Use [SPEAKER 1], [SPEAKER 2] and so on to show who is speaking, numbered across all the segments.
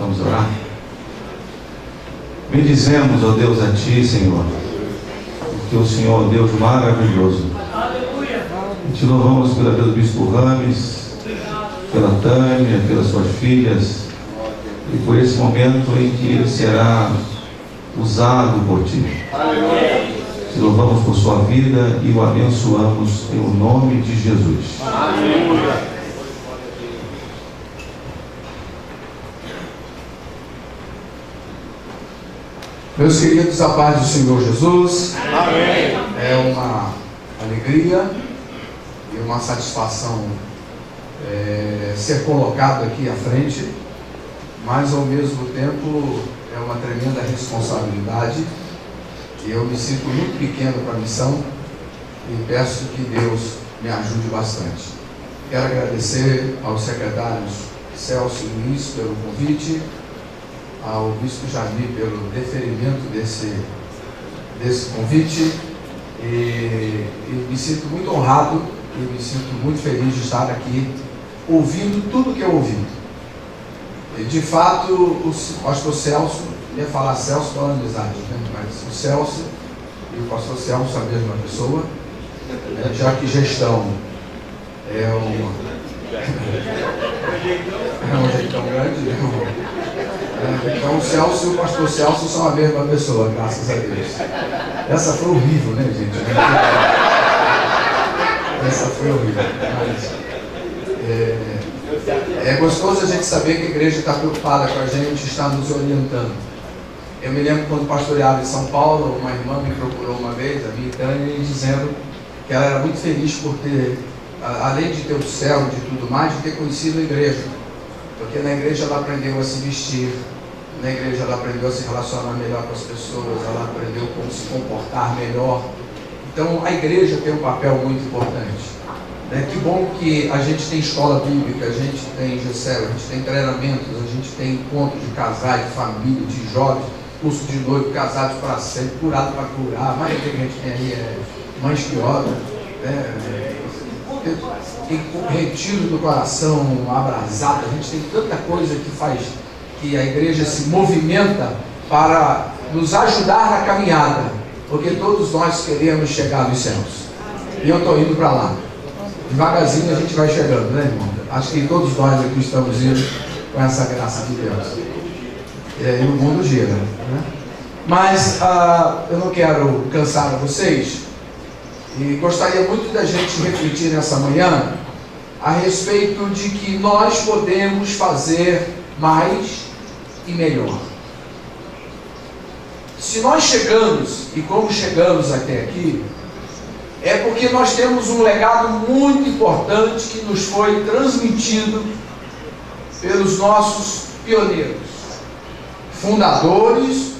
[SPEAKER 1] Vamos orar? Bendizemos, ó Deus, a Ti, Senhor, porque o Senhor é um Deus maravilhoso. Te louvamos pela vida do Bispo Rames, pela Tânia, pelas suas filhas, e por esse momento em que ele será usado por Ti. Te louvamos por sua vida e o abençoamos em nome de Jesus. Aleluia.
[SPEAKER 2] Meus queridos, a paz do Senhor Jesus.
[SPEAKER 3] Amém.
[SPEAKER 2] É uma alegria e uma satisfação ser colocado aqui à frente, mas ao mesmo tempo é uma tremenda responsabilidade. E eu me sinto muito pequeno para a missão e peço que Deus me ajude bastante. Quero agradecer aos secretários Celso e Luiz pelo convite, ao Bispo Jamir pelo deferimento desse convite, e me sinto muito honrado e me sinto muito feliz de estar aqui ouvindo tudo que eu ouvi. E, de fato, o pastor Celso, ia falar Celso pela amizade, né? Mas o Celso e o pastor Celso são a mesma pessoa, né? Já que gestão é um jeitão grande, né? Então o Celso e o pastor Celso são a mesma pessoa, graças a Deus. Essa foi horrível, né, gente? Essa foi horrível. Mas é gostoso a gente saber que a igreja está preocupada com a gente, está nos orientando. Eu me lembro quando pastoreava em São Paulo, uma irmã me procurou uma vez, a minha Tânia, dizendo que ela era muito feliz por ter, além de ter o céu e de tudo mais, de ter conhecido a igreja. Porque na igreja ela aprendeu a se vestir, na igreja ela aprendeu a se relacionar melhor com as pessoas, ela aprendeu como se comportar melhor. Então a igreja tem um papel muito importante. Que bom que a gente tem escola bíblica, a gente tem GCEL, a gente tem treinamentos, a gente tem encontro de casais, de família, de jovens, curso de noivo, casados para sempre, curado para curar. Mas o que a gente tem aí é mães que oram, tem retiro do coração abrasado. A gente tem tanta coisa que faz que a igreja se movimenta para nos ajudar na caminhada, porque todos nós queremos chegar nos céus, e eu estou indo para lá devagarzinho. A gente vai chegando, né, irmão? Acho que todos nós aqui estamos indo com essa graça de Deus, e o mundo gira, né? Mas eu não quero cansar a vocês. E gostaria muito da gente refletir nessa manhã a respeito de que nós podemos fazer mais e melhor. Se nós chegamos, e como chegamos até aqui, é porque nós temos um legado muito importante que nos foi transmitido pelos nossos pioneiros, fundadores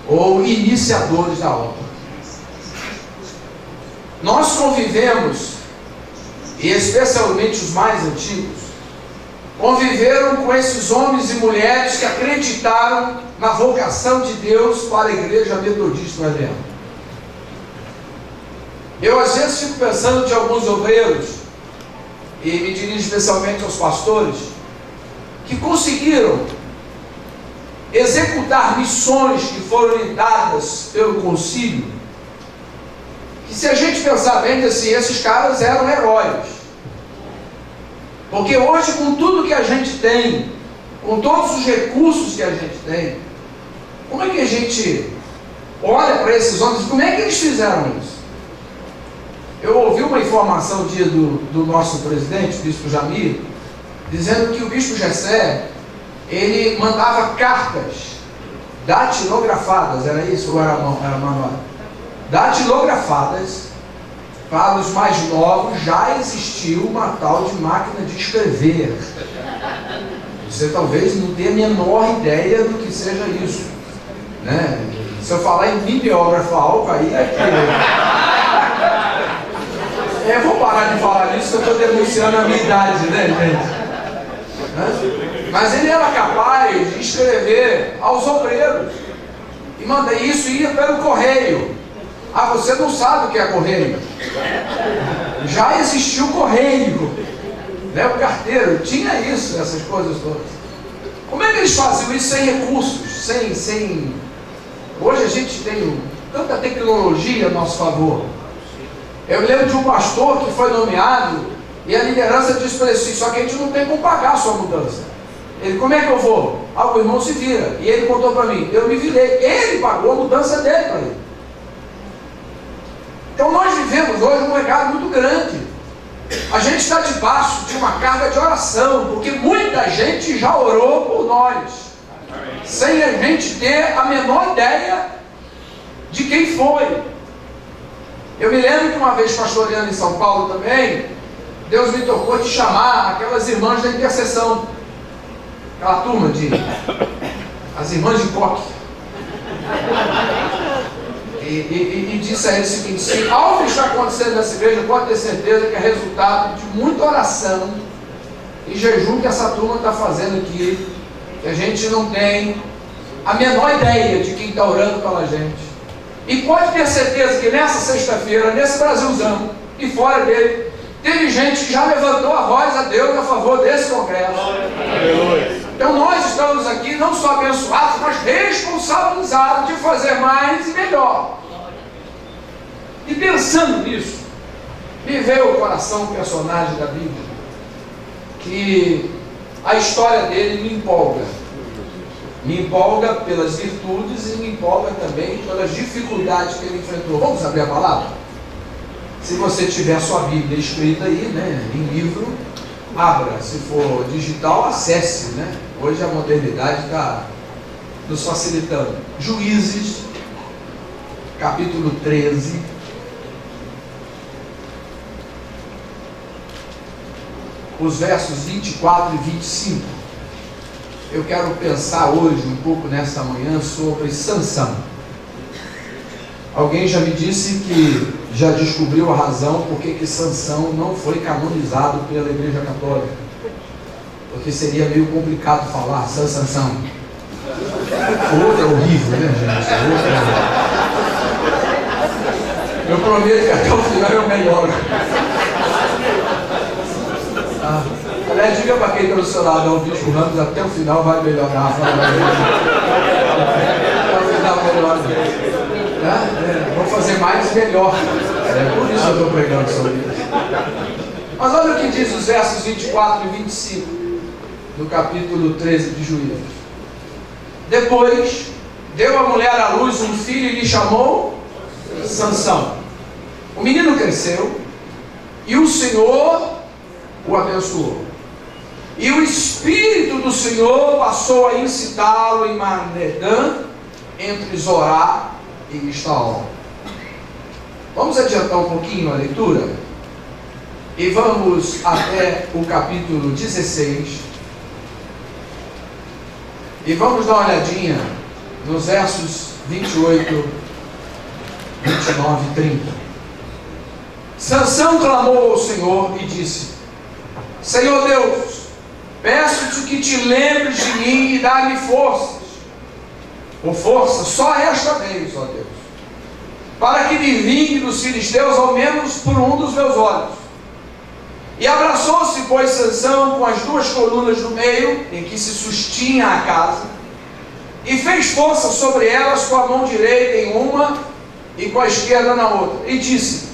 [SPEAKER 2] ou iniciadores da obra. Nós convivemos, e especialmente os mais antigos, conviveram com esses homens e mulheres que acreditaram na vocação de Deus para a Igreja Metodista no Adriano. Eu às vezes fico pensando de alguns obreiros, e me dirijo especialmente aos pastores, que conseguiram executar missões que foram dadas pelo concílio, que se a gente pensar bem, assim, esses caras eram heróis. Porque hoje, com tudo que a gente tem, com todos os recursos que a gente tem, como é que a gente olha para esses homens? Como é que eles fizeram isso? Eu ouvi uma informação um dia do nosso presidente, o Bispo Jamir, dizendo que o Bispo Gessé, ele mandava cartas datilografadas, era isso ou era manual? Datilografadas para os mais novos. Já existiu uma tal de máquina de escrever. Você talvez não tenha a menor ideia do que seja isso, né? Se eu falar em mimeógrafo algo, aí eu vou parar de falar nisso, que eu estou denunciando a minha idade, né, gente? Mas ele era capaz de escrever aos obreiros, e manda isso, ia pelo correio. Você não sabe o que é correio? Já existiu correio, né? O carteiro tinha isso, essas coisas todas. Como é que eles faziam isso sem recursos? Hoje a gente tem tanta tecnologia a nosso favor. Eu lembro de um pastor que foi nomeado e a liderança disse para ele assim: só que a gente não tem como pagar a sua mudança. Ele: como é que eu vou? O irmão se vira. E ele contou para mim: eu me virei. Ele pagou a mudança dele para ele. Então nós vivemos hoje um recado muito grande. A gente está debaixo de uma carga de oração, porque muita gente já orou por nós, sem a gente ter a menor ideia de quem foi. Eu me lembro que uma vez pastoreando em São Paulo também, Deus me tocou de chamar aquelas irmãs da intercessão, aquela turma as irmãs de coque, e disse a eles o seguinte: se algo está acontecendo nessa igreja, pode ter certeza que é resultado de muita oração e jejum que essa turma está fazendo aqui, que a gente não tem a menor ideia de quem está orando pela gente. E pode ter certeza que nessa sexta-feira, nesse Brasilzão e fora dele, teve gente que já levantou a voz a Deus a favor desse congresso. Então nós estamos aqui não só abençoados, mas responsabilizados de fazer mais e melhor. E pensando nisso, me veio ao coração um personagem da Bíblia, que a história dele me empolga. Me empolga pelas virtudes e me empolga também pelas dificuldades que ele enfrentou. Vamos abrir a palavra? Se você tiver a sua Bíblia escrita aí, né, em livro, abra. Se for digital, acesse, né? Hoje a modernidade está nos facilitando. Juízes, capítulo 13. Os versos 24 e 25. Eu quero pensar hoje, um pouco nessa manhã, sobre Sansão. Alguém já me disse que já descobriu a razão por que Sansão não foi canonizado pela Igreja Católica. Porque seria meio complicado falar Sansão. Outra é horrível, né, gente? Outra é... Eu prometo que até o final eu melhoro. Aliás, diga para quem está do seu lado: o Bispo Ramos até o final vai melhorar. Até o final melhora. Vou fazer mais e melhor. Por isso eu estou pregando sobre isso. Mas olha o que diz os versos 24 e 25 do capítulo 13 de Juízes. Depois deu a mulher à luz um filho e lhe chamou Sansão. O menino cresceu e o Senhor o abençoou. E o Espírito do Senhor passou a incitá-lo em Manedã, entre Zorá e Estaol. Vamos adiantar um pouquinho a leitura e vamos até o capítulo 16 e vamos dar uma olhadinha nos versos 28, 29 e 30. Sansão clamou ao Senhor e disse: Senhor Deus, peço-te que te lembres de mim e dá-me forças, ou força, só esta vez, ó Deus, para que me vingue dos filisteus ao menos por um dos meus olhos. E abraçou-se, pois, Sansão com as duas colunas no meio, em que se sustinha a casa, e fez força sobre elas com a mão direita em uma e com a esquerda na outra, e disse: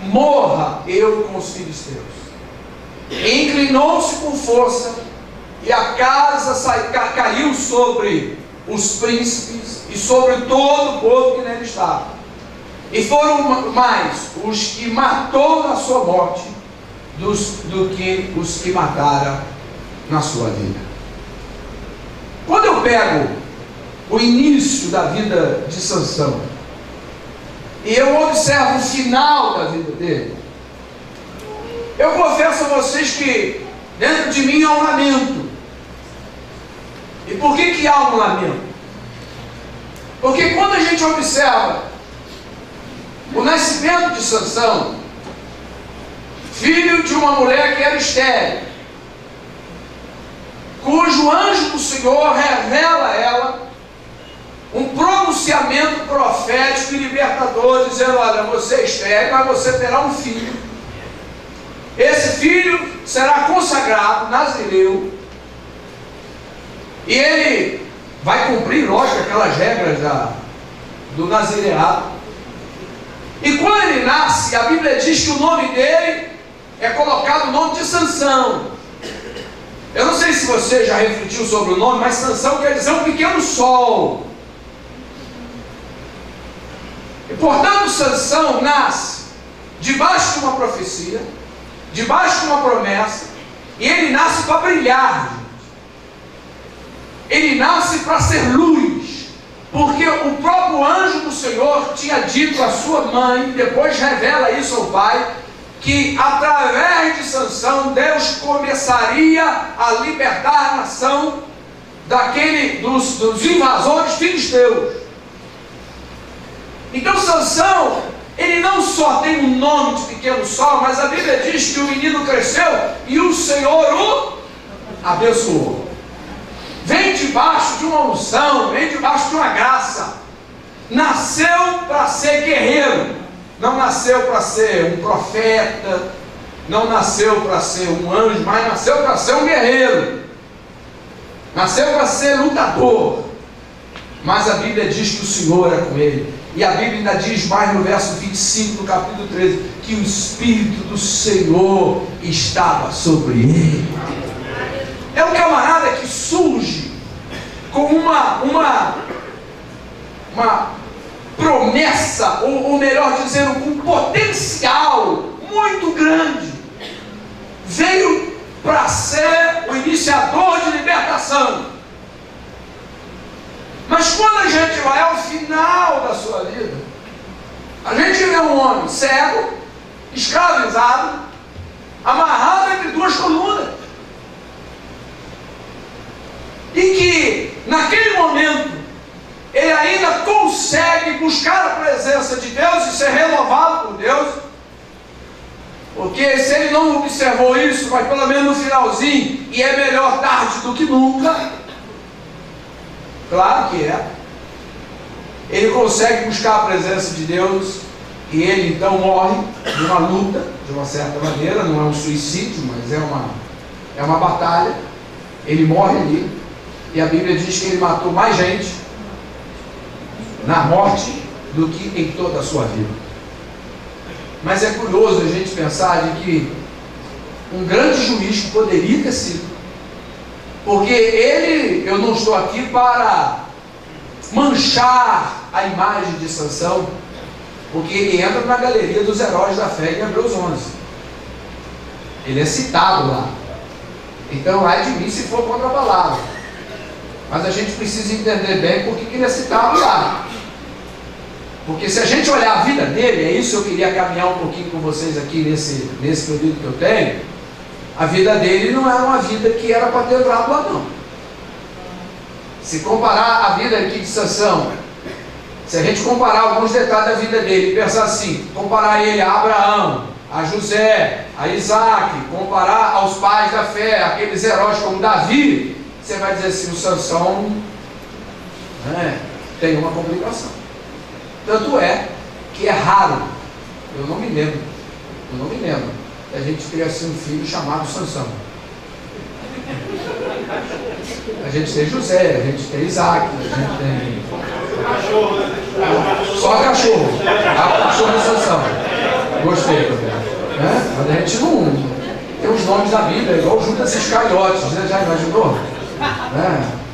[SPEAKER 2] morra eu com os filisteus. E inclinou-se com força, e a casa caiu sobre os príncipes e sobre todo o povo que nele estava. E foram mais os que matou na sua morte do que os que mataram na sua vida. Quando eu pego o início da vida de Sansão e eu observo o final da vida dele, eu confesso a vocês que dentro de mim há um lamento. E por que há um lamento? Porque quando a gente observa o nascimento de Sansão, filho de uma mulher que era estéril, cujo anjo do Senhor revela a ela um pronunciamento profético e libertador, dizendo: olha, você é estéril, mas você terá um filho. Esse filho será consagrado, nazireu, E ele vai cumprir, lógico, aquelas regras do nazireado. E quando ele nasce, a Bíblia diz que o nome dele é colocado o nome de Sansão. Eu não sei se você já refletiu sobre o nome, mas Sansão quer dizer um pequeno sol. E portanto Sansão nasce debaixo de uma profecia, debaixo de uma promessa, e ele nasce para brilhar. Ele nasce para ser luz, porque o próprio anjo do Senhor tinha dito à sua mãe, depois revela isso ao pai, que através de Sansão Deus começaria a libertar a nação dos invasores filisteus. Então Sansão, ele não só tem um nome de pequeno sol, mas a Bíblia diz que o menino cresceu e o Senhor o abençoou. Vem debaixo de uma unção, vem debaixo de uma graça. Nasceu para ser guerreiro. Não nasceu para ser um profeta, não nasceu para ser um anjo, mas nasceu para ser um guerreiro. Nasceu para ser lutador. Mas a Bíblia diz que o Senhor é com ele. E a Bíblia ainda diz mais no verso 25 do capítulo 13, que o Espírito do Senhor estava sobre ele. É um camarada que surge com uma promessa, ou melhor dizendo, com um potencial muito grande. Veio para ser o iniciador de libertação. Mas quando a gente vai ao final da sua vida, a gente vê um homem cego, escravizado, amarrado entre duas colunas. E que, naquele momento, ele ainda consegue buscar a presença de Deus e ser renovado por Deus. Porque se ele não observou isso, mas pelo menos no finalzinho, e é melhor tarde do que nunca, claro que é, ele consegue buscar a presença de Deus, e ele então morre de uma luta, de uma certa maneira, não é um suicídio, mas é uma batalha. Ele morre ali, e a Bíblia diz que ele matou mais gente na morte do que em toda a sua vida. Mas é curioso a gente pensar de que um grande juiz que poderia ter sido, porque eu não estou aqui para manchar a imagem de Sansão, porque ele entra na galeria dos heróis da fé em Hebreus 11. Ele é citado lá. Então, ai de mim se for contra a palavra. Mas a gente precisa entender bem por que ele é citado lá. Porque se a gente olhar a vida dele, é isso que eu queria caminhar um pouquinho com vocês aqui nesse período que eu tenho. A vida dele não era uma vida que era para ter entrado lá, não. Se comparar a vida aqui de Sansão, se a gente comparar alguns detalhes da vida dele, pensar assim, comparar ele a Abraão, a José, a Isaac, comparar aos pais da fé, aqueles heróis como Davi, você vai dizer assim, o Sansão tem uma complicação. Tanto é que é raro, eu não me lembro, a gente ter assim um filho chamado Sansão. A gente tem José, a gente tem Isaac, a gente tem só cachorro, cachorro de Sansão. Gostei também, né? Mas a gente não tem os nomes da Bíblia, igual Judas Iscariotes, né? Já imaginou?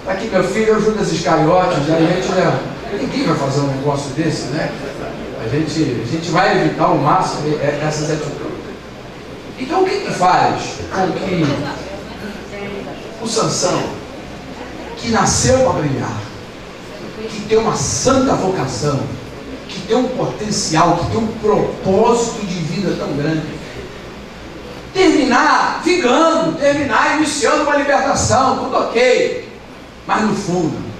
[SPEAKER 2] Aqui meu filho é o Judas Iscariotes, a gente ninguém vai fazer um negócio desse, né? A gente vai evitar ao máximo essas atitudes. Então o que faz com que o Sansão, que nasceu para brilhar, que tem uma santa vocação, que tem um potencial, que tem um propósito de vida tão grande, terminar vingando, terminar iniciando uma libertação, tudo ok, mas no fundo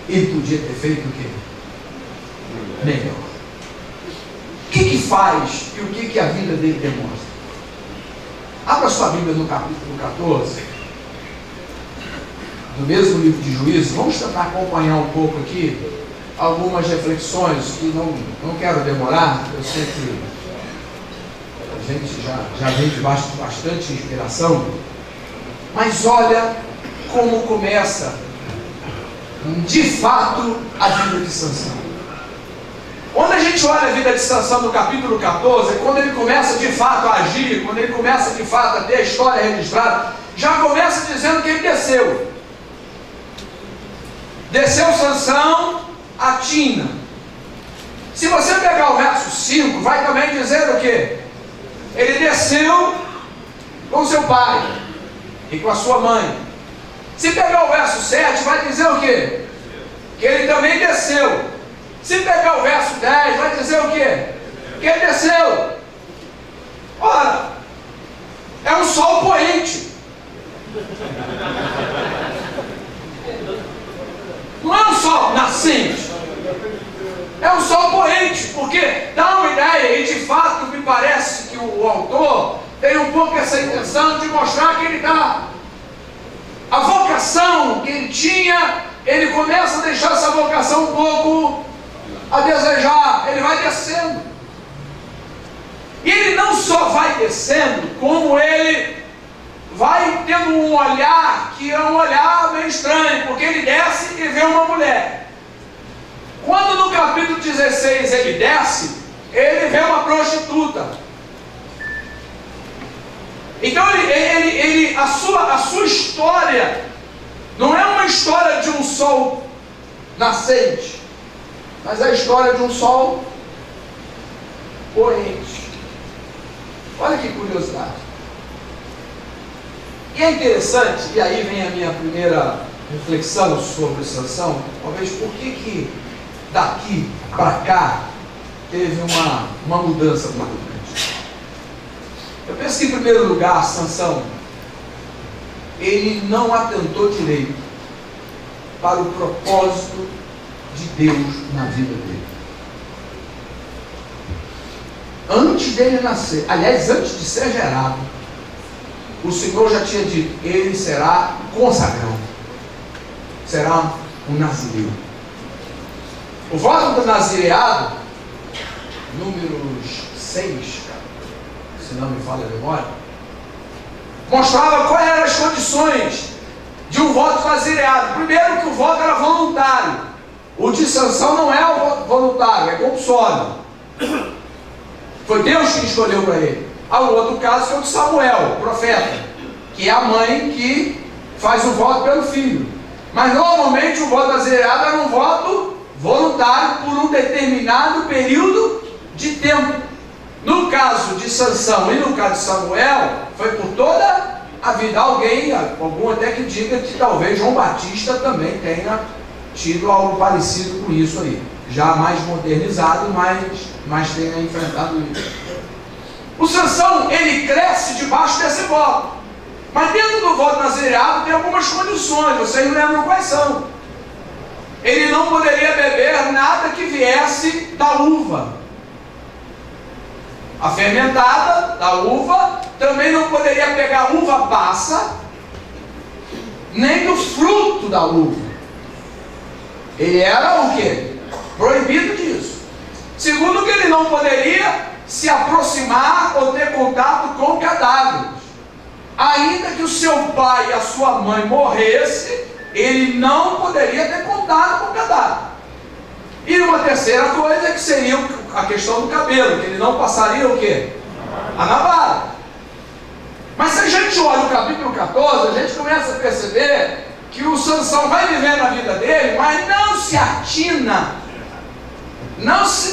[SPEAKER 2] ele podia ter feito o quê? Melhor. O que faz e o que a vida dele demonstra? Abra sua Bíblia no capítulo 14 do mesmo livro de Juízes. Vamos tentar acompanhar um pouco aqui algumas reflexões que não quero demorar. Eu sei que a gente já vem debaixo de bastante inspiração, mas olha como começa de fato a vida de Sansão. Quando a gente olha a vida de Sansão no capítulo 14, é quando ele começa de fato a agir, quando ele começa de fato a ter a história registrada, já começa dizendo que ele desceu. Desceu Sansão a Tina. Se você pegar o verso 5, vai também dizer o quê? Ele desceu com seu pai e com a sua mãe. Se pegar o verso 7, vai dizer o quê? Que ele também desceu. Se pegar o verso 10, vai dizer o quê? Que ele desceu. Ora, é um sol poente. Não é um sol nascente. É um sol poente, porque dá uma ideia, e de fato me parece que o autor tem um pouco essa intenção de mostrar que ele está... A vocação que ele tinha, ele começa a deixar essa vocação um pouco a desejar. Ele vai descendo. E ele não só vai descendo, como ele vai tendo um olhar que é um olhar meio estranho, porque ele desce e vê uma mulher. Quando no capítulo 16 ele desce, ele vê uma prostituta. Então a sua história não é uma história de um sol nascente, mas é a história de um sol poente. Olha que curiosidade. E é interessante, e aí vem a minha primeira reflexão sobre Sansão, talvez por que daqui para cá teve uma mudança muito grande. Eu penso que, em primeiro lugar, Sansão, ele não atentou direito para o propósito de Deus na vida dele. Antes dele nascer, aliás, antes de ser gerado, o Senhor já tinha dito, ele será consagrado, será um nazireu. O voto do nazireado, números 6, se não me falha a memória, mostrava quais eram as condições de um voto nazireado. Primeiro, que o voto era voluntário. O de Sansão não é o voto voluntário, é compulsório. Foi Deus que escolheu para ele. Há um outro caso que é o de Samuel, o profeta, que é a mãe que faz o voto pelo filho. Mas normalmente o voto nazireado era um voto voluntário por um determinado período de tempo. No caso de Sansão e no caso de Samuel, foi por toda a vida. Algum até que diga que talvez João Batista também tenha tido algo parecido com isso aí. Já mais modernizado, mas tenha enfrentado isso. O Sansão, ele cresce debaixo desse voto. Mas dentro do voto nazireado tem algumas condições, vocês lembram quais são. Ele não poderia beber nada que viesse da uva. A fermentada da uva, também não poderia pegar uva passa, nem do fruto da uva. Ele era o quê? Proibido disso. Segundo, que ele não poderia se aproximar ou ter contato com cadáveres. Ainda que o seu pai e a sua mãe morresse, ele não poderia ter contato com cadáver. E uma terceira coisa que seria a questão do cabelo, que ele não passaria o quê? A navalha. Mas se a gente olha o capítulo 14, a gente começa a perceber que o Sansão vai vivendo a vida dele, mas não se atina,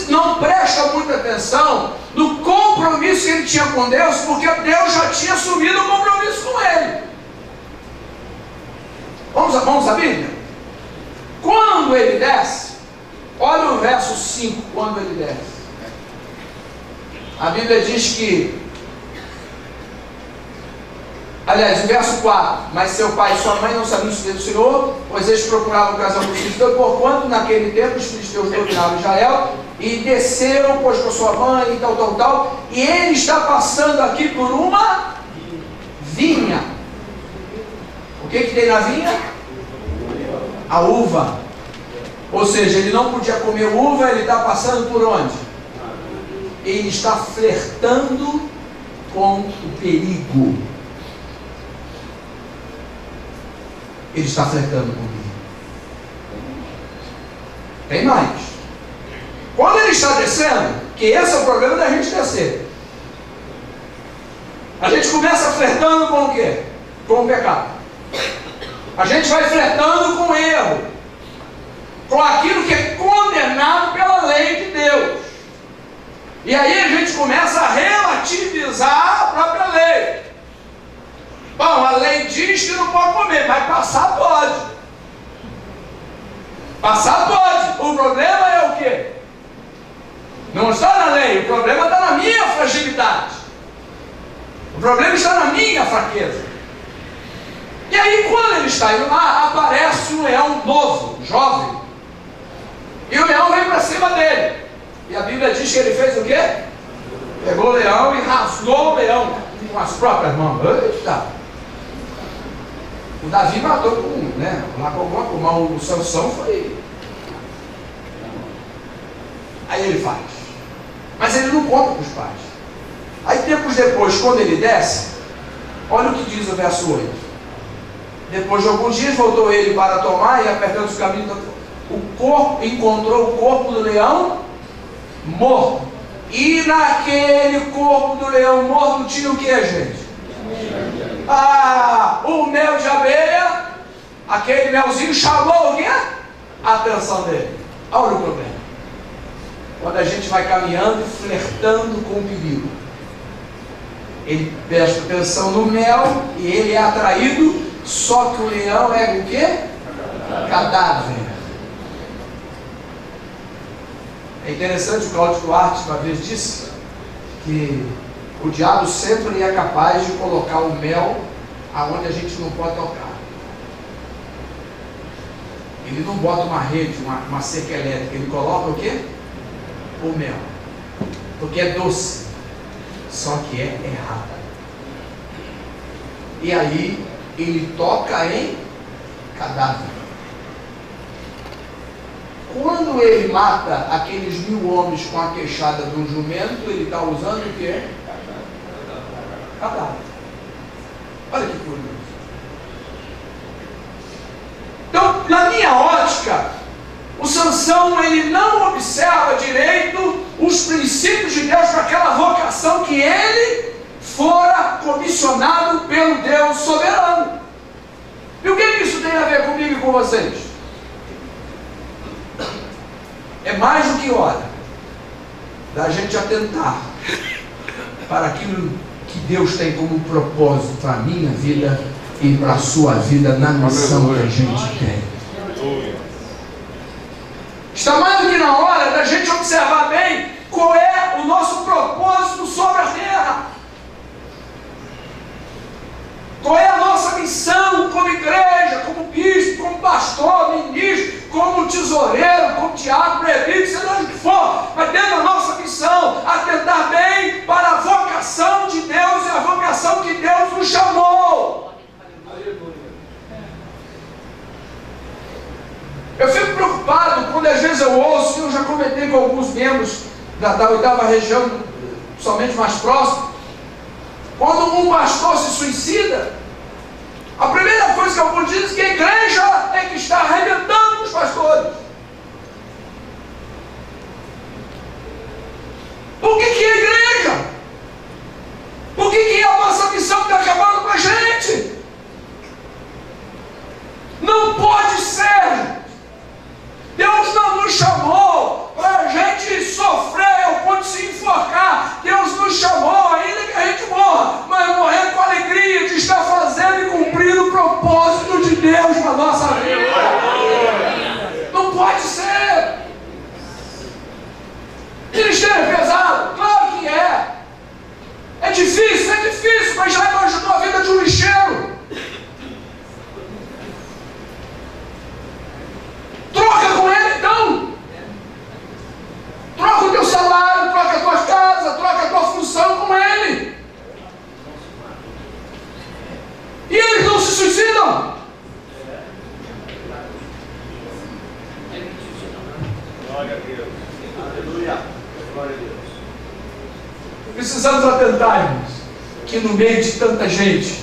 [SPEAKER 2] não presta muita atenção no compromisso que ele tinha com Deus, porque Deus já tinha assumido o compromisso com ele. Vamos à Bíblia? Quando ele desce, olha o verso 5, quando ele desce. A Bíblia diz que, aliás, o verso 4, mas seu pai e sua mãe não sabiam o do Senhor, pois eles procuravam casar com os filisteus, porquanto naquele tempo os filisteus dominavam Israel, e desceram, pois, com sua mãe, e tal, e ele está passando aqui por uma vinha. O que tem na vinha? A uva. Ou seja, ele não podia comer uva, ele está passando por onde? Ele está flertando com o perigo. Ele está flertando com o perigo. Tem mais. Quando ele está descendo, que esse é o problema da gente descer. A gente começa flertando com o quê? Com o pecado. A gente vai flertando com o erro, com aquilo que é condenado pela lei de Deus. E aí a gente começa a relativizar a própria lei. Bom, a lei diz que não pode comer, mas passar pode. Passar pode. O problema é o quê? Não está na lei, o problema está na minha fragilidade. O problema está na minha fraqueza. E aí, quando ele está indo lá, aparece um leão novo, jovem. E o leão vem para cima dele. E a Bíblia diz que ele fez o quê? Pegou o leão e rasgou o leão com as próprias mãos. Eita! O Davi matou com um, né? Lá com alguma coisa, mas o Sansão foi. Aí ele faz. Mas ele não conta para os pais. Aí tempos depois, quando ele desce, olha o que diz o verso 8. Depois de alguns dias voltou ele para tomar, e apertando os caminhos, encontrou o corpo do leão morto. E naquele corpo do leão morto tinha o que, gente? O mel de abelha. Aquele melzinho chamou o quê? A atenção dele. Olha o problema. Quando a gente vai caminhando e flertando com o perigo, ele presta atenção no mel e ele é atraído. Só que o leão é o quê? Cadáver. É interessante, o Cláudio Duarte uma vez disse que o diabo sempre é capaz de colocar o mel aonde a gente não pode tocar. Ele não bota uma rede, uma cerca elétrica, ele coloca o quê? O mel. Porque é doce, só que é errado. E aí ele toca em cadáver. Quando ele mata aqueles 1000 homens com a queixada de um jumento, ele está usando o quê? Cadáver. Olha que curioso. Então, na minha ótica, o Sansão, ele não observa direito os princípios de Deus para aquela vocação que ele fora comissionado pelo Deus soberano. E o que isso tem a ver comigo e com vocês? É mais do que hora da gente atentar para aquilo que Deus tem como propósito para a minha vida e para a sua vida na missão que a gente tem. Está mais do que na hora da gente observar bem qual é o nosso propósito sobre a terra. Qual é a nossa missão como igreja, como bispo, como pastor, ministro, como tesoureiro, como diácono, presbítero, seja o que for, mas dentro da nossa missão, atentar bem para a vocação de Deus e a vocação que Deus nos chamou. Eu fico preocupado quando às vezes eu ouço, eu já comentei com alguns membros da 8ª região, somente mais próximo, quando um pastor se suicida, a primeira coisa que alguns dizem é que a igreja é que está arrebentando os pastores. Por que é a igreja? Por que é a nossa missão que está acabando com a gente? Não pode ser. Deus não nos chamou para a gente sofrer ao ponto de se enforcar. Deus nos chamou, ainda que a gente morra, mas morrer com a alegria de estar fazendo e cumprindo o propósito de Deus para a nossa vida. Não pode ser. Ministério é pesado? Claro que é. É difícil, mas já imaginou a vida de um lixeiro? Troca com ele então. Troca o teu salário, troca a tua casa, troca a tua função com ele. E eles não se suicidam.
[SPEAKER 3] Glória a Deus. Aleluia. Glória a Deus.
[SPEAKER 2] Precisamos atentar, irmãos, que no meio de tanta gente,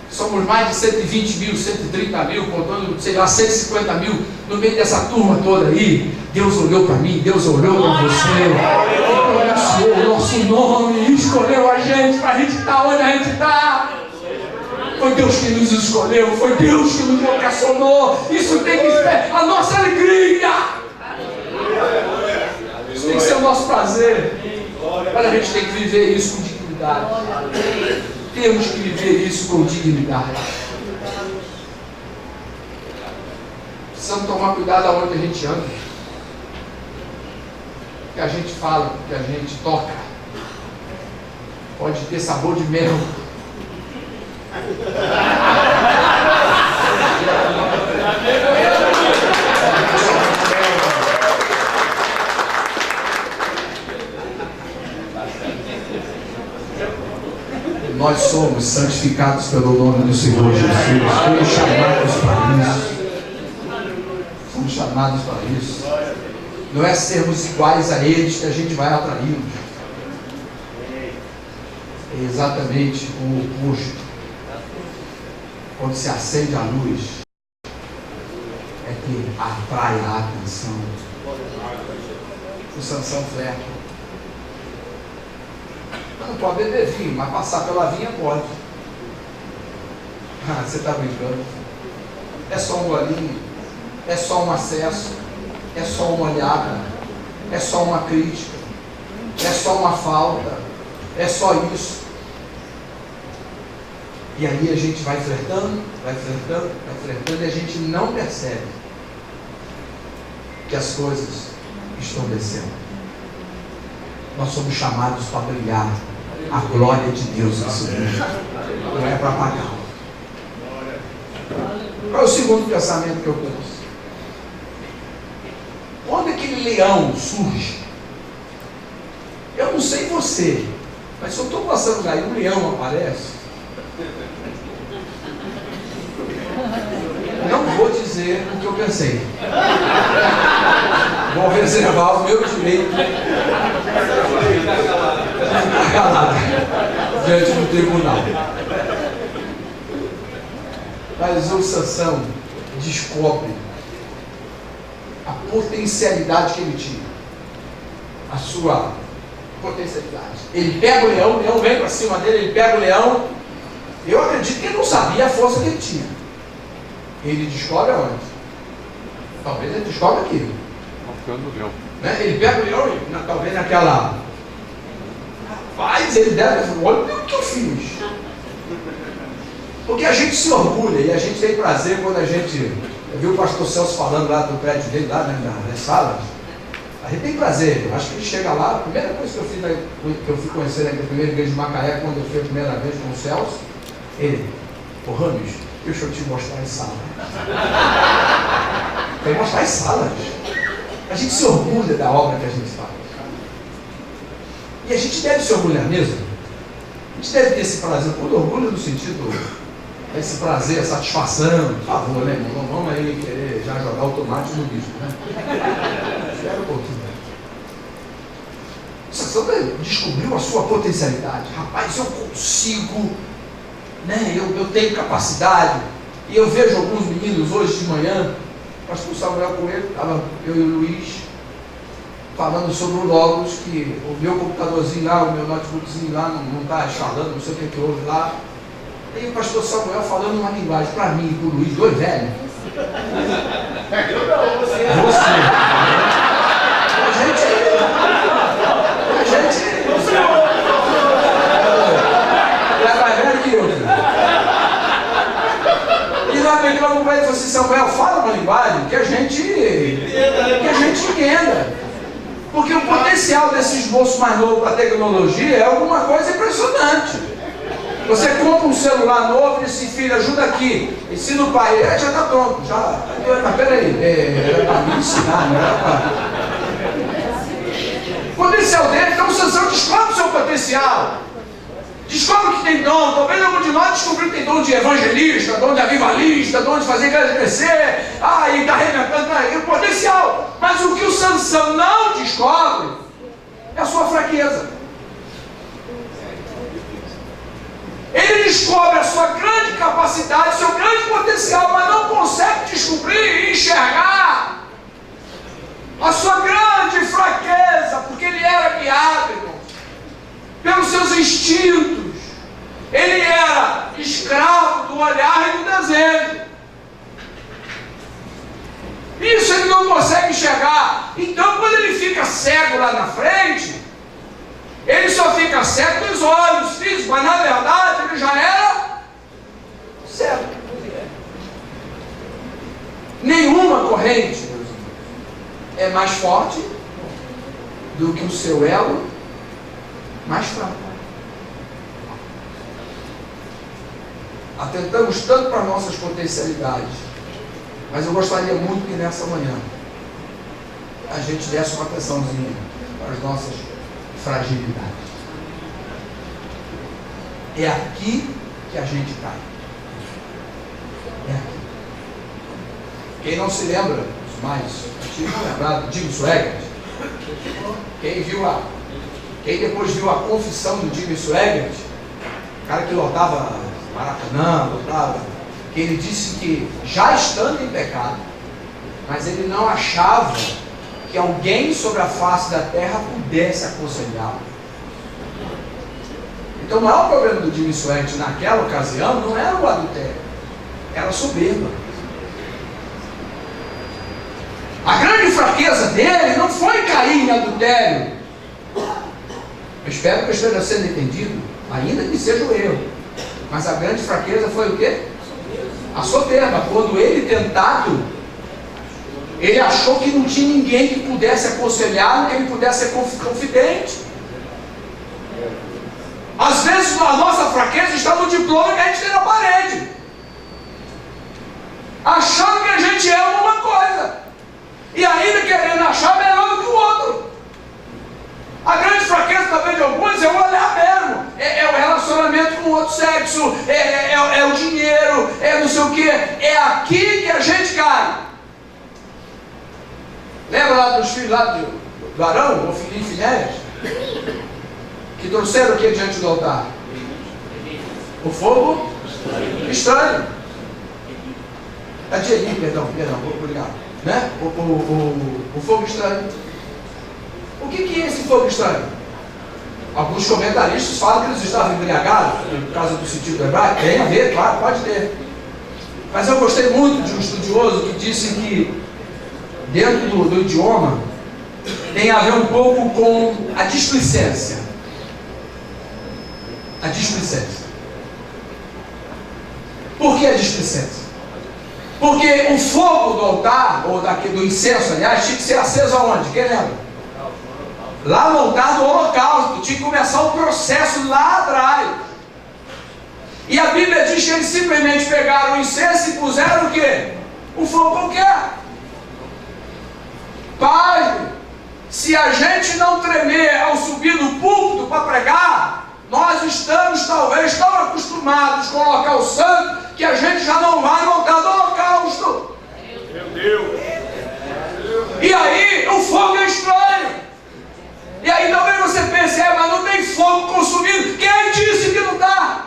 [SPEAKER 2] somos mais de 120 mil, 130 mil, contando, sei lá, 150 mil, no meio dessa turma toda aí, Deus olhou para mim, Deus olhou para você, pronunciou o nosso nome, escolheu a gente para a gente estar onde a gente está. Foi Deus que nos escolheu, foi Deus que nos vocacionou. Isso tem que ser a nossa alegria. Isso tem que ser o nosso prazer. Mas a gente tem que viver isso com dignidade. Temos que viver isso com dignidade. Precisamos tomar cuidado aonde a gente anda. O que a gente fala, o que a gente toca. Pode ter sabor de mel. Nós somos santificados pelo nome do Senhor Jesus. Somos chamados para isso. Somos chamados para isso. Não é sermos iguais a eles que a gente vai atraí-los. É exatamente o oposto. Quando se acende a luz, é que atrai a atenção. O Sansão flerta. Não pode beber vinho, mas passar pela vinha pode. Ah, você está brincando. É só um golinho, é só um acesso, é só uma olhada, é só uma crítica, é só uma falta, é só isso. E aí a gente vai flertando, e a gente não percebe que as coisas estão descendo. Nós somos chamados para brilhar a glória de Deus nesse mundo. Não é para apagar. Qual é o segundo pensamento que eu penso? Quando aquele leão surge, eu não sei você, mas se eu estou passando lá e um leão aparece, não vou dizer o que eu pensei. Vou reservar o meu direito de ficar calado diante do tribunal. Mas o Sansão descobre a potencialidade que ele tinha. A sua potencialidade. Ele pega o leão vem para cima dele, ele pega o leão. Eu acredito que ele não sabia a força que ele tinha. Ele descobre aonde? Talvez ele descobre aqui. Né? Ele pega o leão, talvez naquela. Rapaz, ele deve. Olha o que eu fiz. Porque a gente se orgulha e a gente tem prazer quando a gente. Eu vi o pastor Celso falando lá do prédio dele, lá nas salas. A gente tem prazer. Eu acho que ele chega lá. A primeira coisa que eu fiz, que eu fui conhecer na primeira igreja de Macaé, quando eu fui a primeira vez com o Celso, ele, ô Rames, deixa eu te mostrar as salas. Tem que mostrar as salas. A gente se orgulha da obra que a gente faz. E a gente deve se orgulhar mesmo. A gente deve ter esse prazer, todo orgulho no sentido, esse prazer, a satisfação. Por favor, né, irmão? Não vamos aí querer já jogar o tomate no bicho, né? Espera um pouquinho. Você descobriu a sua potencialidade. Rapaz, eu consigo, né? Eu tenho capacidade. E eu vejo alguns meninos hoje de manhã, o pastor Samuel Coelho, estava eu e o Luiz falando sobre o Logos, que o meu computadorzinho lá, o meu notebookzinho lá não está instalando, não sei o que houve lá. E o pastor Samuel falando uma linguagem para mim e para o Luiz, dois velhos.
[SPEAKER 3] Eu não, você.
[SPEAKER 2] A gente. Você é mais velho que eu. E nós pegamos para ele e falou assim: Samuel, fala uma linguagem que a gente entenda. Porque o potencial desses moços mais novos para a tecnologia é alguma coisa impressionante. Você compra um celular novo e diz assim: filho, ajuda aqui, ensina o pai, já está pronto. Mas peraí, era para me ensinar, não era para. O potencial dele, então o Sansão descobre o seu potencial. Descobre que tem dom. Talvez algum de nós descobriu que tem dom de evangelista, dom de avivalista, dom de fazer igreja crescer. E está arrebentando o potencial. Mas o que o Sansão não descobre é a sua fraqueza. Ele descobre a sua grande capacidade, seu grande potencial, mas não consegue descobrir e enxergar a sua
[SPEAKER 4] não consegue enxergar. Então, quando ele fica cego lá na frente, ele só fica cego dos olhos físicos, mas na verdade ele já era cego. Nenhuma corrente, meus irmãos, é mais forte do que o seu elo mais fraco. Atentamos tanto para nossas potencialidades, mas eu gostaria muito que nessa manhã a gente desse uma atençãozinha para as nossas fragilidades. É aqui que a gente cai. É aqui. Quem não se lembra, os mais antigos vão lembrar do Jimmy Swaggart. Quem depois viu a confissão do Jimmy Swaggart, o cara que lotava Maracanã, que ele disse que já estando em pecado, mas ele não achava que alguém sobre a face da terra pudesse aconselhá-lo. Então o maior problema do Jimmy Swaggart naquela ocasião não era o adultério, era a soberba. A grande fraqueza dele não foi cair em adultério. Eu espero que eu esteja sendo entendido, ainda que seja o erro. Mas a grande fraqueza foi o quê? A soberba. Quando ele tentado, ele achou que não tinha ninguém que pudesse aconselhá-lo, que ele pudesse ser confidente. Às vezes a nossa fraqueza está no diploma que a gente tem na parede, achando que a gente é uma coisa e ainda querendo achar melhor do que o outro. A grande fraqueza também de alguns é o olhar mesmo, é o relacionamento com o outro sexo, é o dinheiro, é não sei o que. É aqui que a gente cai. Lembra lá dos filhos lá do Arão, Ofni e Finéias, que trouxeram o que diante do altar? O fogo estranho. De Eli, perdão, obrigado. Né? O fogo estranho. O que é esse fogo estranho? Alguns comentaristas falam que eles estavam embriagados, por causa do sentido hebraico. Tem a ver, claro, pode ter. Mas eu gostei muito de um estudioso que disse que dentro do idioma tem a ver um pouco com a displicência. A displicência. Por que a displicência? Porque o fogo do altar, ou do incenso, aliás, tinha que ser aceso aonde? Quem lembra? Lá no altar do holocausto. Tinha que começar o processo lá atrás. E a Bíblia diz que eles simplesmente pegaram o incenso e puseram o quê? Um fogo qualquer. Pai, se a gente não tremer ao subir no púlpito para pregar, nós estamos talvez tão acostumados com o local santo que a gente já não vai no altar do holocausto. Meu Deus! E aí o fogo é estranho. E aí talvez você pense, mas não tem fogo consumindo. Quem disse que não está?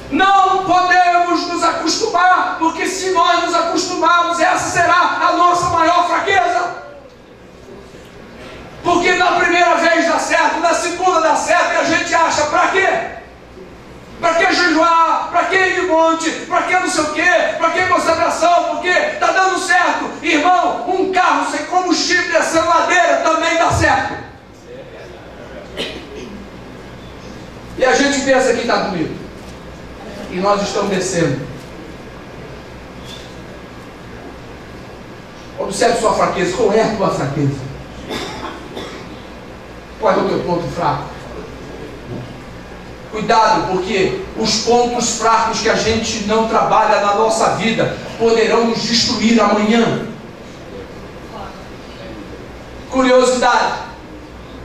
[SPEAKER 4] Não podemos nos acostumar, porque se nós nos acostumarmos, essa será a nossa maior fraqueza. Porque na primeira vez dá certo, na segunda dá certo, e a gente acha, para quê? Para que jejuar? Para que ir de monte? Para que não sei o quê? Para que consagração? Porque está dando certo. Irmão, um carro sem combustível descendo ladeira também dá certo. E a gente pensa que está bonito. E nós estamos descendo. Observe sua fraqueza. Qual é a tua fraqueza? Qual é o teu ponto fraco? Cuidado, porque os pontos fracos que a gente não trabalha na nossa vida poderão nos destruir amanhã. Curiosidade: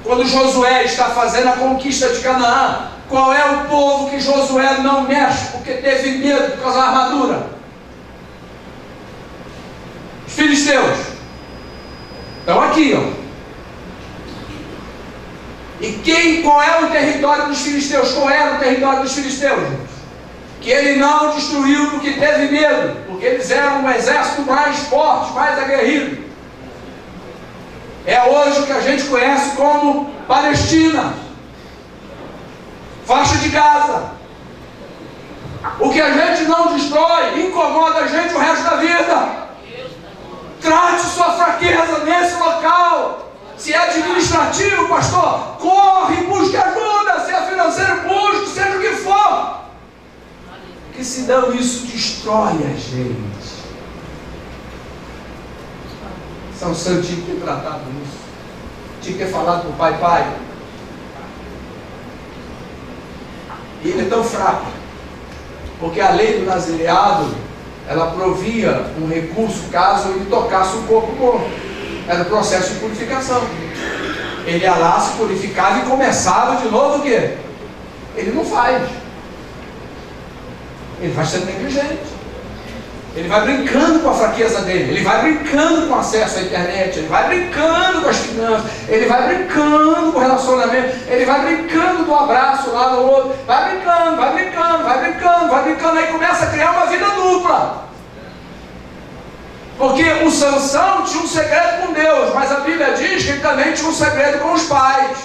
[SPEAKER 4] quando Josué está fazendo a conquista de Canaã, qual é o povo que Josué não mexe porque teve medo por causa da armadura? Os filisteus. Estão aqui, ó. E qual é o território dos filisteus? Qual era o território dos filisteus, gente? Que ele não destruiu porque teve medo, porque eles eram um exército mais forte, mais aguerrido. É hoje o que a gente conhece como Palestina, faixa de Gaza. O que a gente não destrói, incomoda a gente o pastor, corre, busque ajuda, seja financeiro, busque, seja o que for. Porque senão isso destrói a gente. Sansão tinha que ter tratado isso. Tinha que ter falado para o pai. E ele é tão fraco, porque a lei do nazireado, ela provia um recurso caso ele tocasse o corpo morto. Era o processo de purificação. Ele ia lá, se purificava e começava de novo o quê? Ele não faz. Ele vai sendo negligente. Ele vai brincando com a fraqueza dele, ele vai brincando com o acesso à internet, ele vai brincando com as finanças, ele vai brincando com o relacionamento, ele vai brincando do abraço lá no outro, vai brincando, aí começa a criar uma vida dupla. Porque o Sansão tinha um segredo com Deus, mas a Bíblia diz que ele também tinha um segredo com os pais.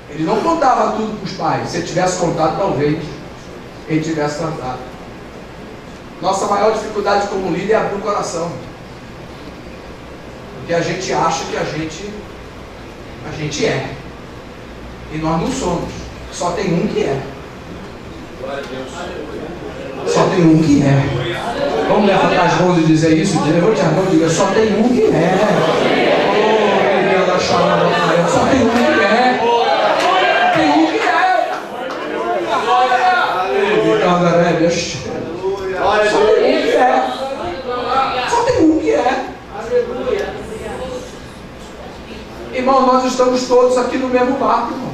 [SPEAKER 4] Ele não contava tudo com os pais. Se ele tivesse contado, talvez ele tivesse tratado. Nossa maior dificuldade como líder é abrir o coração. Porque a gente acha que a gente é. E nós não somos. Só tem um que é. Só tem um que é. Vamos levantar as mãos e dizer isso? Levante as mãos e diga, só tem um que é. Só tem um que é. Tem um que é. Só tem um que é. Irmão, nós estamos todos aqui no mesmo barco, irmão.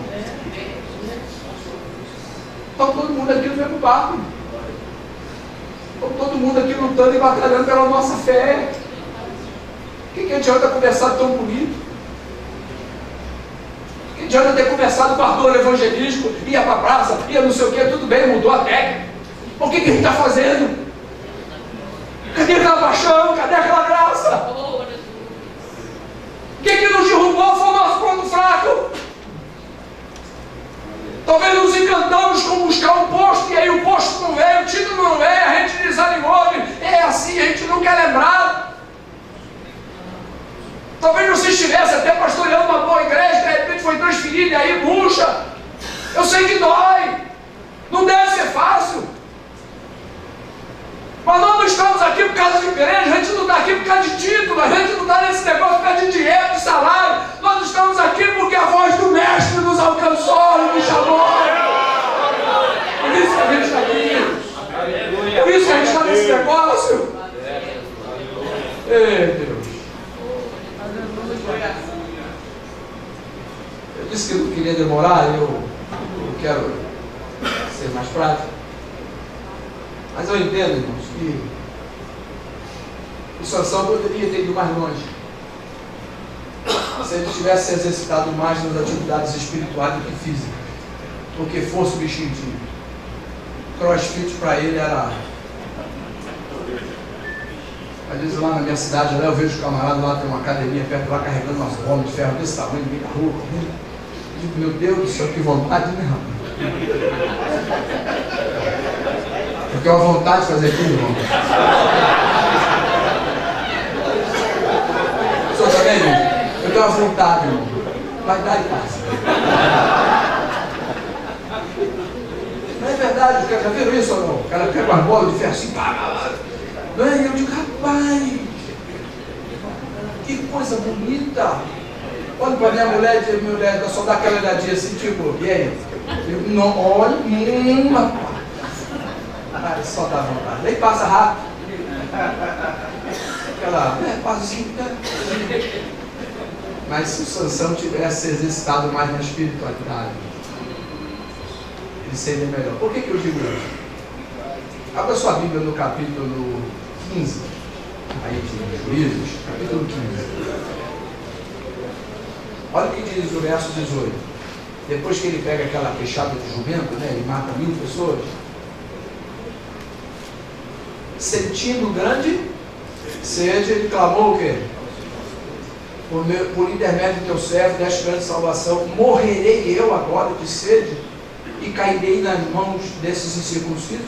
[SPEAKER 4] Está todo mundo aqui no mesmo barco. Está todo mundo aqui lutando e batalhando pela nossa fé. O que adianta conversar tão bonito? O que adianta ter conversado com o ardor evangelístico, ia para a praça, ia não sei o que, tudo bem, mudou a técnica. O que a gente está fazendo? Cadê aquela paixão? Cadê aquela graça? O que nos derrubou foi o nosso ponto fraco. Talvez nos encantamos com buscar um posto, e aí o posto não veio, o título não veio, a gente desanimou, é assim, a gente não quer lembrar. Talvez você estivesse até pastoreando uma boa igreja, de repente foi transferido, e aí puxa. Eu sei que dói, não deve ser fácil. Mas nós não estamos aqui por causa de igreja, a gente não está aqui por causa de título, a gente não está nesse negócio por causa de dinheiro, de salário. Nós estamos aqui porque a voz do Mestre nos alcançou e nos chamou. Por isso que a gente está aqui. Por isso que a gente está nesse negócio. Ei, Deus. Eu disse que eu não queria demorar, eu quero ser mais prático. Mas eu entendo, irmãos, que o Sansão poderia ter ido mais longe se ele tivesse se exercitado mais nas atividades espirituais do que físicas, porque fosse substitutivo. Crossfit para ele era... Às vezes lá na minha cidade, lá eu vejo os camaradas, lá tem uma academia perto lá carregando umas bolas de ferro desse tamanho no meio da rua. Eu digo, meu Deus do céu, que vontade, né, rapaz? Eu tenho uma vontade de fazer aquilo, irmão. O senhor também, irmão? Eu tenho uma vontade, irmão. Vai dar e passa. Não é verdade, os caras já viram isso ou não? O cara pega umas bolas de ferro assim, pá. Não é? Eu digo, rapaz, que coisa bonita. Olha para minha mulher e diz, mulher, só dá aquela olhadinha assim, tipo, e aí? Eu digo, não, olha, rapaz. Ah, só dá vontade. Daí passa rápido. Aquela, passa assim, Mas se o Sansão tivesse se exercitado mais na espiritualidade, ele seria melhor. Por que eu digo isso? Abra sua Bíblia no capítulo 15, aí de Juízes, capítulo 15. Olha o que diz o verso 18. Depois que ele pega aquela queixada de jumento, né, ele mata 1000 pessoas. Sentindo grande sede, ele clamou o quê? Por intermédio do teu servo, deste grande salvação, morrerei eu agora de sede e cairei nas mãos desses incircuncisos?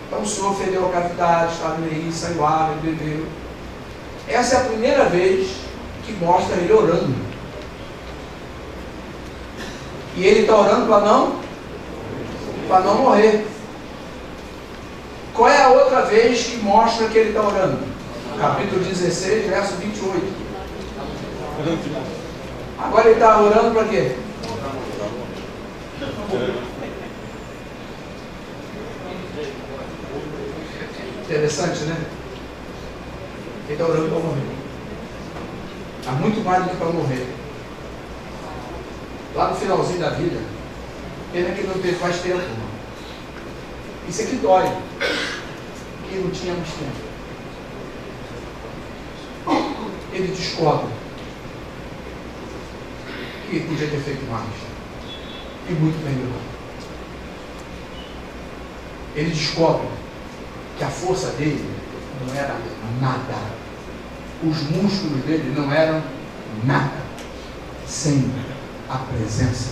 [SPEAKER 4] Então o Senhor feriu a cavidade, estava aí, saiu água, bebeu. Essa é a primeira vez que mostra ele orando. E ele está orando para não morrer. Qual é a outra vez que mostra que ele está orando? Capítulo 16, verso 28. Agora ele está orando para quê? Interessante, né? Ele está orando para morrer. Há muito mais do que para morrer. Lá no finalzinho da vida, pena que não teve mais tempo. Isso aqui dói. Porque não tinha mais tempo. Ele descobre que podia ter feito mais. E muito melhor. Ele descobre que a força dele não era nada. Os músculos dele não eram nada sem a presença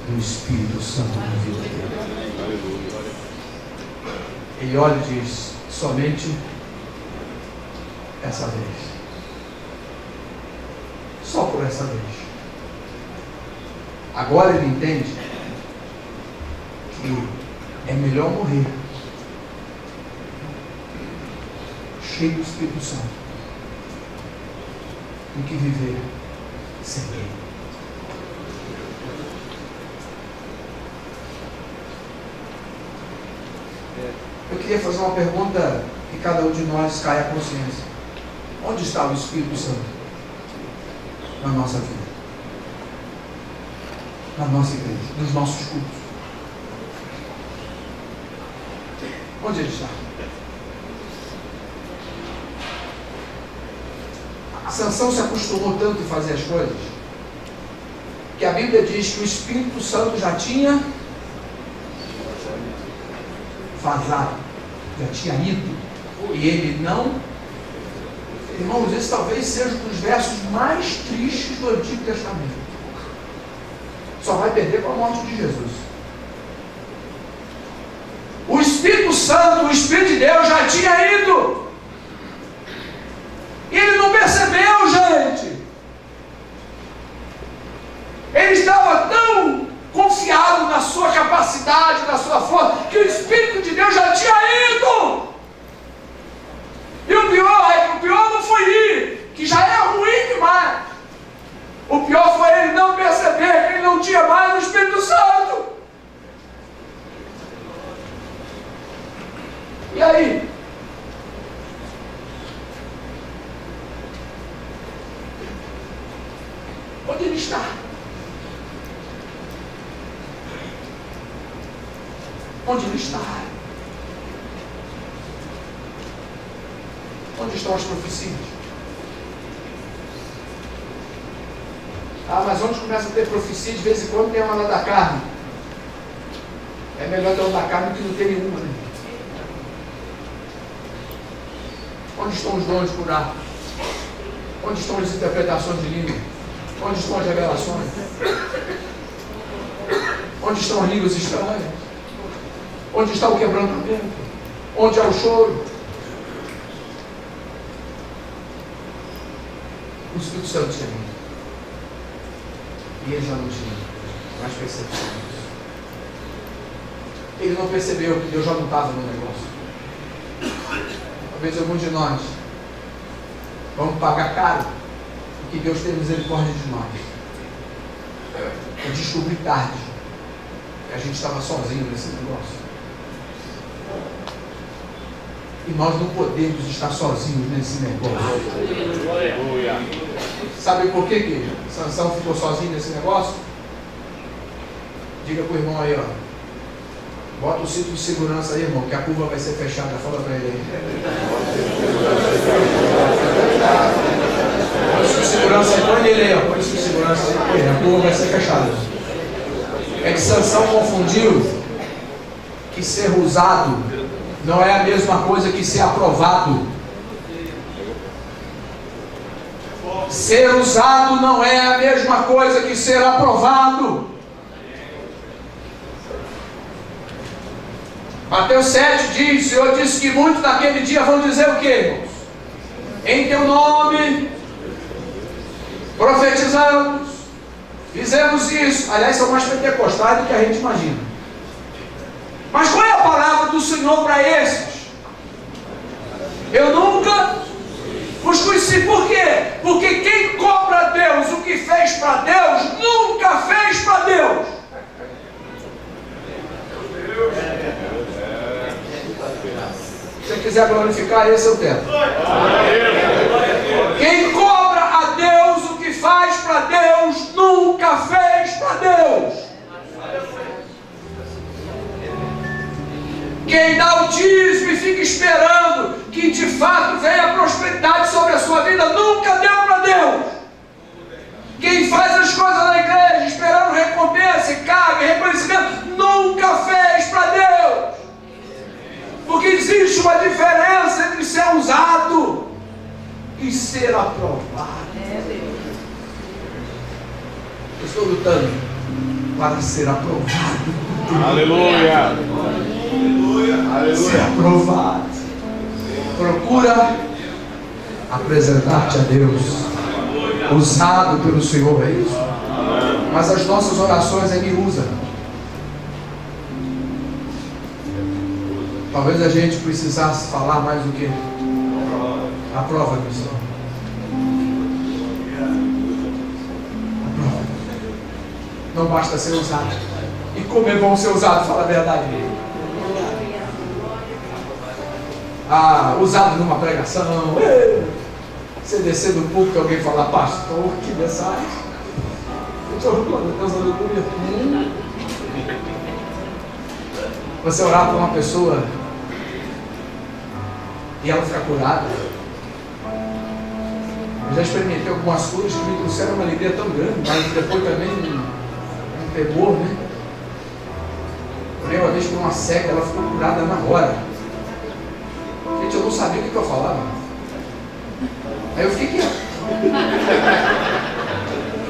[SPEAKER 4] do Espírito Santo na vida dele. Ele olha e diz: somente essa vez. Só por essa vez. Agora ele entende que é melhor morrer cheio do Espírito Santo do que viver sem ele. Eu queria fazer uma pergunta que cada um de nós caia a consciência. Onde está o Espírito Santo na nossa vida? Na nossa igreja, nos nossos cultos? Onde ele está? Sansão se acostumou tanto em fazer as coisas que a Bíblia diz que o Espírito Santo já tinha vazado, já tinha ido, e ele não. Irmãos, esse talvez seja um dos versos mais tristes do Antigo Testamento. Só vai perder com a morte de Jesus. O Espírito Santo, o Espírito de Deus já tinha ido. E ele não percebeu, gente. Ele estava tão confiado na sua capacidade, na sua força, que o Espírito de Deus já tinha ido. E o pior não foi ir, que já é ruim demais. O pior foi ele não perceber que ele não tinha mais o Espírito Santo. E aí? Onde ele está? Onde ele está? Onde estão as profecias? Ah, mas onde começa a ter profecia, de vez em quando tem uma lá da carne. É melhor ter uma da carne do que não ter nenhuma, né? Onde estão os dons de curar? Onde estão as interpretações de língua? Onde estão as revelações? Onde estão as línguas estranhas? Onde está o quebrantamento? Onde há o choro? O Espírito Santo tinha vindo. E ele já não tinha mais percepção. Ele não percebeu que Deus já não estava no negócio. Talvez alguns de nós vamos pagar caro porque Deus tem misericórdia de nós. Eu descobri tarde que a gente estava sozinho nesse negócio. E nós não podemos estar sozinhos nesse negócio. Sabe por que Sansão ficou sozinho nesse negócio? Diga para o irmão aí, ó. Bota o cinto de segurança aí, irmão, que a curva vai ser fechada. Fala para ele aí. Põe o cinto de segurança aí, põe ele aí, ó. Põe o cinto de segurança aí, a curva vai ser fechada. É que Sansão confundiu que ser usado não é a mesma coisa que ser aprovado. Ser usado não é a mesma coisa que ser aprovado. Mateus 7 diz: o Senhor disse que muitos naquele dia vão dizer o que, irmãos? Em teu nome profetizamos, Fizemos isso. Aliás, são mais pentecostais do que a gente imagina. Mas qual é a palavra do Senhor para esses? Eu nunca os conheci. Por quê? Porque quem cobra a Deus o que fez para Deus, nunca fez para Deus. Se você quiser glorificar, esse é o tempo. Quem cobra a Deus o que faz para Deus, nunca fez para Deus. Quem dá o dízimo e fica esperando que de fato venha a prosperidade sobre a sua vida, nunca deu para Deus. Quem faz as coisas na igreja esperando recompensa, carga, reconhecimento, nunca fez para Deus. Porque existe uma diferença entre ser usado e ser aprovado. Eu estou lutando para ser aprovado.
[SPEAKER 3] Aleluia.
[SPEAKER 4] Ser aprovado. Procura apresentar-te a Deus, usado pelo Senhor, é isso? Mas as nossas orações Ele usa. Talvez a gente precisasse falar mais do que aprova do Senhor. Aprova. Não basta ser usado. E como é bom ser usado, fala a verdade. Usado numa pregação, você descer do púlpito e alguém falar, pastor, que mensagem. Deus, aleluia. Você orar por uma pessoa e ela ficar curada. Eu já experimentei algumas curas que me trouxeram uma alegria tão grande, mas depois também um temor, né? Orei uma vez por uma cega, ela ficou curada na hora. Gente, eu não sabia o que eu falava. Aí eu fiquei quieto.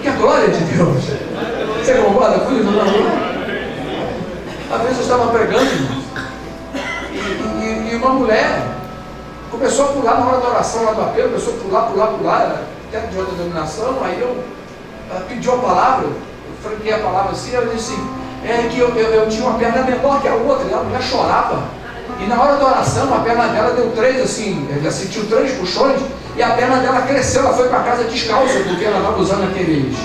[SPEAKER 4] Que a glória de Deus. Você concorda com isso? Às vezes eu estava pregando e uma mulher começou a pular na hora da oração lá do apelo, começou a pular, até de outra denominação. Aí ela pediu a palavra, eu franquei a palavra assim, ela disse assim, que eu tinha uma perna menor que a outra, e a mulher chorava. E na hora da oração, a perna dela deu 3, assim, ela sentiu 3 puxões, e a perna dela cresceu, ela foi para casa descalça, porque ela estava usando aqueles.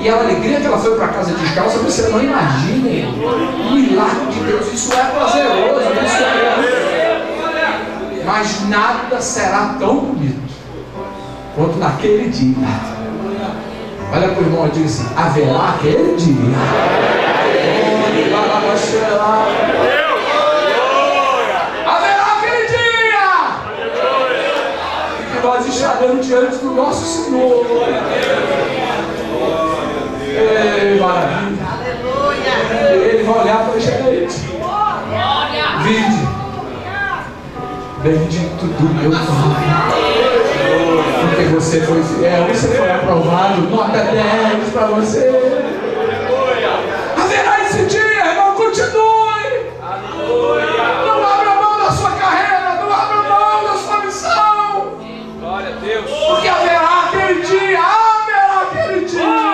[SPEAKER 4] E a alegria que ela foi para casa descalça, você não imagina, o milagre de Deus, isso é prazeroso, isso é. Mas nada será tão bonito quanto naquele dia. Olha para o irmão e diz assim, haverá aquele dia. Nós estaremos diante do nosso Senhor. Ei, maravilha. Ele vai olhar para a gente. Vinde, bendito do meu Pai, porque você foi fiel, você foi aprovado. Nota 10 para você. Haverá esse dia, irmão, continue. Não abra mão da sua carreira, não abra mão da sua missão.
[SPEAKER 3] Glória a Deus.
[SPEAKER 4] Porque haverá aquele dia, haverá aquele dia.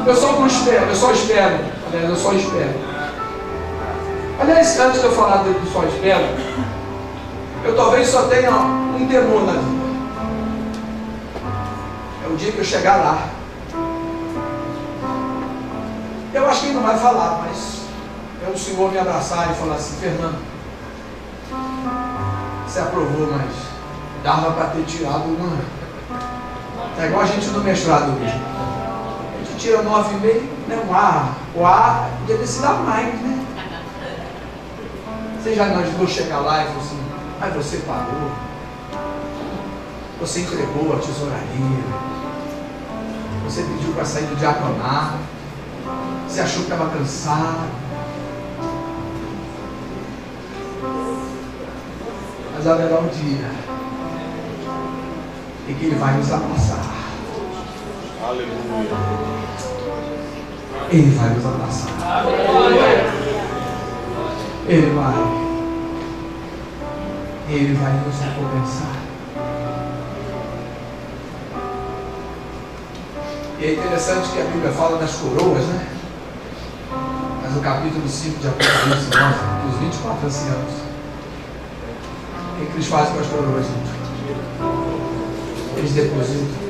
[SPEAKER 4] Eu só espero. Aliás, eu só espero. Aliás, antes de eu falar do só espero, eu talvez só tenha um temor na vida. É o dia que eu chegar lá. Eu acho que ele não vai falar, mas é o Senhor me abraçar e falar assim, Fernando, você aprovou, mas dava para ter tirado uma. É igual a gente no mestrado mesmo. A gente tira 9,5, né? O A podia ter sido a mais, né? Você já imaginou chegar lá e falar assim, mas você pagou, você entregou a tesouraria, você pediu para sair do diaconato, você achou que estava cansado, mas haverá um dia em que Ele vai nos abraçar.
[SPEAKER 3] Aleluia.
[SPEAKER 4] Ele vai nos abraçar. Ele vai.
[SPEAKER 2] Ele vai nos recompensar. E é interessante que a Bíblia fala das coroas, né? Mas o capítulo 5 de Apocalipse mostra que os 24 anciãos, o que eles fazem com as coroas? Eles depositam.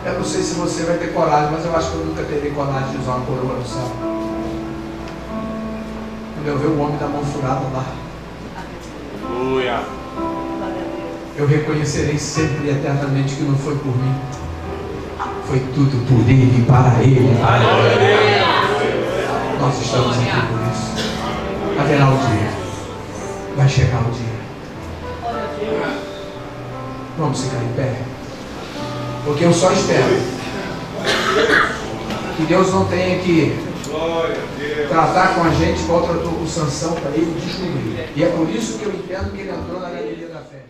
[SPEAKER 2] Eu não sei se você vai ter coragem, mas eu acho que eu nunca terei coragem de usar uma coroa no céu. Quando eu ver o homem da mão furada lá, eu reconhecerei sempre e eternamente que não foi por mim. Foi tudo por Ele e para Ele. Nós estamos aqui por isso. Haverá o dia. Vai chegar o dia. Vamos ficar em pé. Porque eu só espero que Deus não tenha que tratar com a gente contra o Sansão para ele descobrir. E é por isso que eu entendo que ele entrou na galeria da fé.